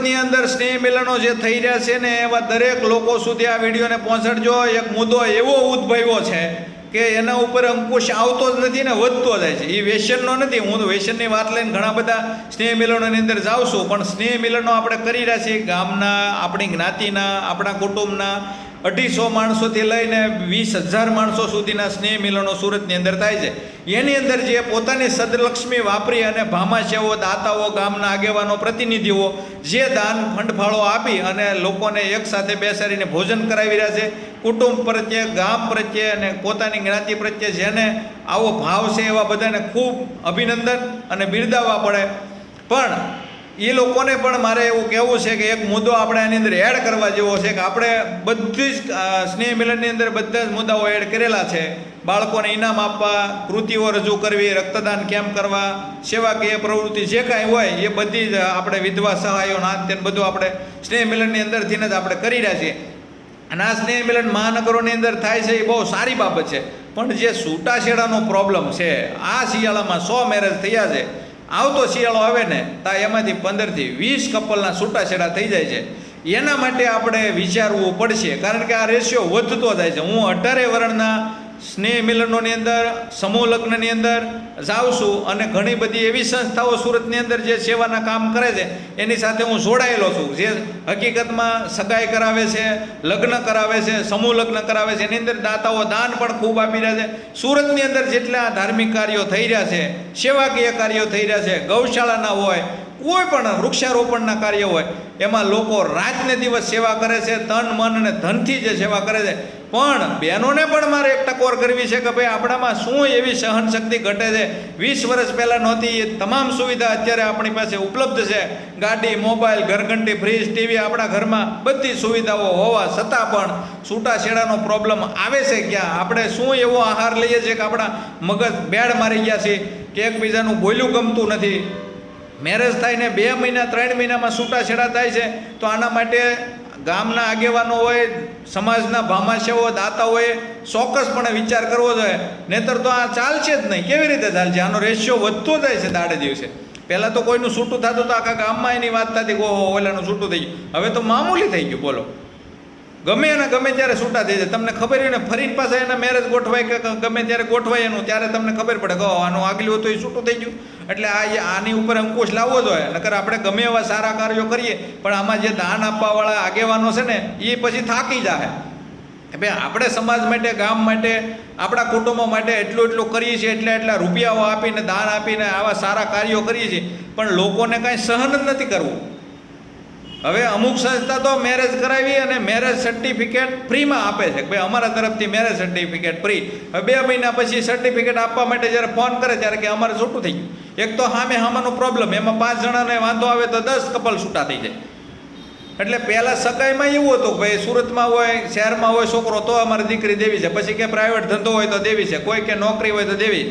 સુરતની અંદર સ્નેહ મિલનો જે થઈ રહ્યા છે ને એવા દરેક લોકો સુધી આ વિડીયોને પહોંચાડજો. એક મુદ્દો એવો ઉદ્ભવ્યો છે કે એના ઉપર અંકુશ આવતો જ નથી ને વધતો જાય છે. એ વ્યસનનો નથી. હું તો વ્યસનની વાત લઈને ઘણા બધા સ્નેહ મિલનોની અંદર જાઉં છું, પણ સ્નેહ મિલનો આપણે કરી રહ્યા છીએ ગામના, આપણી જ્ઞાતિના, આપણા કુટુંબના 250 માણસોથી લઈને 20,000 માણસો સુધીના સ્નેહ મિલનો સુરતની અંદર થાય છે. એની અંદર જે પોતાની સદલક્ષ્મી વાપરી અને ભામાશેઓ, દાતાઓ, ગામના આગેવાનો, પ્રતિનિધિઓ જે દાન ફંડફાળો આપી અને લોકોને એકસાથે બેસાડીને ભોજન કરાવી રહ્યા છે, કુટુંબ પ્રત્યે, ગામ પ્રત્યે અને પોતાની જ્ઞાતિ પ્રત્યે જેને આવો ભાવ છે એવા બધાને ખૂબ અભિનંદન અને બિરદાવવા પડે. પણ એ લોકોને પણ મારે એવું કહેવું છે કે એક મુદ્દો આપણે આની અંદર એડ કરવા જેવો છે કે આપણે બધી જ સ્નેહ મિલનની અંદર બધા જ મુદ્દાઓ એડ કરેલા છે. બાળકોને ઇનામ આપવા, કૃતિઓ રજૂ કરવી, રક્તદાન કેમ્પ કરવા, સેવાકીય પ્રવૃત્તિ જે કાંઈ હોય એ બધી જ આપણે વિધવા સહાયો નાન તેન બધું આપણે સ્નેહ મિલનની અંદરથી જ આપણે કરી રહ્યા છીએ. અને આ સ્નેહ મિલન મહાનગરોની અંદર થાય છે એ બહુ સારી બાબત છે. પણ જે છૂટાછેડાનો પ્રોબ્લેમ છે, આ શિયાળામાં 100 મેરેજ થયા છે. આવતો શિયાળો આવે ને ત્યાં એમાંથી 15થી 20 કપલના છૂટાછેડા થઈ જાય છે. એના માટે આપણે વિચારવું પડશે, કારણ કે આ રેશિયો વધતો જાય છે. હું 18 વર્ણના સ્નેહ મિલનોની અંદર, સમૂહ લગ્નની અંદર જાઉં છું અને ઘણી બધી એવી સંસ્થાઓ સુરતની અંદર જે સેવાના કામ કરે છે એની સાથે હું જોડાયેલો છું, જે હકીકતમાં સગાઈ કરાવે છે, લગ્ન કરાવે છે, સમૂહ લગ્ન કરાવે છે. એની અંદર દાતાઓ દાન પણ ખૂબ આપી રહ્યા છે. સુરતની અંદર જેટલા ધાર્મિક કાર્યો થઈ રહ્યા છે, સેવાકીય કાર્યો થઈ રહ્યા છે, ગૌશાળાના હોય, કોઈ પણ વૃક્ષારોપણના કાર્ય હોય, એમાં લોકો રાતને દિવસ સેવા કરે છે, તન મન અને ધનથી જે સેવા કરે છે. પણ બહેનોને પણ મારે એક ટકોર કરવી છે કે ભાઈ આપણામાં શું એવી સહન શક્તિ ઘટે છે. 20 વર્ષ પહેલાં નહોતી એ તમામ સુવિધા અત્યારે આપણી પાસે ઉપલબ્ધ છે. ગાડી, મોબાઈલ, ઘરઘંટી, ફ્રીજ, ટીવી, આપણા ઘરમાં બધી સુવિધાઓ હોવા છતાં પણ છૂટાછેડાનો પ્રોબ્લેમ આવે છે. ક્યાં આપણે શું એવો આહાર લઈએ છીએ કે આપણા મગજ બેડ મારી ગયા છે કે એકબીજાનું બોલ્યું ગમતું નથી. મેરેજ થાય ને 2 મહિના 3 મહિનામાં છૂટાછેડા થાય છે. તો આના માટે ગામના આગેવાનો હોય, સમાજના ભામાશેઓ, દાતાઓએ ચોક્કસપણે વિચાર કરવો જોઈએ. નહીંતર તો આ ચાલશે જ નહીં. કેવી રીતે ચાલશે? આનો રેશિયો વધતો જાય છે દાડે દિવસે. પહેલાં તો કોઈનું છૂટું થતું તો આખા ગામમાં એની વાત થતી કે ઓહો ઓલાનું છૂટું થઈ ગયું. હવે તો મામૂલી થઈ ગયું. બોલો, ગમે એના ગમે ત્યારે છૂટા થઈ જાય. તમને ખબર હોય ને ફરીને પાછા એના મેરેજ ગોઠવાય કે ગમે ત્યારે ગોઠવાય એનું, ત્યારે તમને ખબર પડે કે આનું આગલું હતું એ છૂટું થઈ ગયું. એટલે આની ઉપર અંકુશ લાવવો જોઈએ. નકર આપણે ગમે એવા સારા કાર્યો કરીએ પણ આમાં જે દાન આપવાવાળા આગેવાનો છે ને એ પછી થાકી જાય. ભાઈ આપણે સમાજ માટે, ગામ માટે, આપણા કુટુંબો માટે એટલું કરીએ છીએ, એટલા રૂપિયાઓ આપીને, દાન આપીને આવા સારા કાર્યો કરીએ છીએ, પણ લોકોને કાંઈ સહન જ નથી કરવું. હવે અમુક સંસ્થા તો મેરેજ કરાવી અને મેરેજ સર્ટિફિકેટ ફ્રીમાં આપે છે કે ભાઈ અમારા તરફથી મેરેજ સર્ટિફિકેટ ફ્રી. હવે 2 મહિના પછી સર્ટિફિકેટ આપવા માટે જ્યારે ફોન કરે ત્યારે કે અમારે છૂટું થઈ ગયું. એક તો સામેનો પ્રોબ્લેમ, એમાં 5 જણાને વાંધો આવે તો 10 કપલ છૂટા થઈ જાય. એટલે પહેલાં સગાઈમાં એવું હતું કે ભાઈ સુરતમાં હોય, શહેરમાં હોય છોકરો તો અમારે દીકરી દેવી છે, પછી કે પ્રાઇવેટ ધંધો હોય તો દેવી છે, કોઈ કે નોકરી હોય તો દેવી,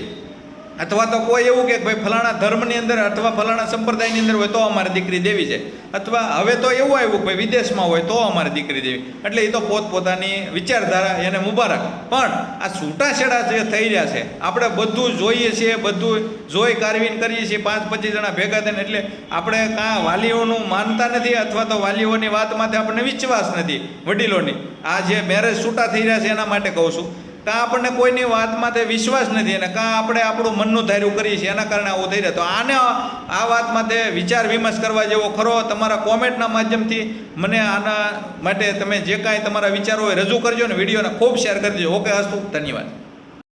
અથવા તો કોઈ એવું કે ભાઈ ફલાણા ધર્મની અંદર અથવા ફલાણા સંપ્રદાયની અંદર હોય તો અમારે દીકરી દેવી છે, અથવા હવે તો એવું આવ્યું કે ભાઈ વિદેશમાં હોય તો અમારે દીકરી દેવી. એટલે એ તો પોતપોતાની વિચારધારા, એને મુબારક. પણ આ છૂટાછેડા જે થઈ રહ્યા છે આપણે બધું જોઈએ છીએ, બધું જોઈ કારવીને કરીએ છીએ 5-25 જણા ભેગા થઈને. એટલે આપણે કાં વાલીઓનું માનતા નથી અથવા તો વાલીઓની વાતમાંથી આપણને વિશ્વાસ નથી, વડીલોની. આ જે મેરેજ છૂટા થઈ રહ્યા છે એના માટે કહું છું. કાં આપણને કોઈની વાતમાં તે વિશ્વાસ નથી અને કાં આપણે આપણું મનનું ધાર્યું કરીએ છીએ, એના કારણે આવું થઈ રહ્યા. તો આને આ વાતમાં તે વિચાર વિમર્શ કરવા જેવો ખરો. તમારા કોમેન્ટના માધ્યમથી મને આના માટે તમે જે કાંઈ તમારા વિચારો હોય રજૂ કરજો ને વિડીયોને ખૂબ શેર કરજો. ઓકે, અસ્તુ, ધન્યવાદ.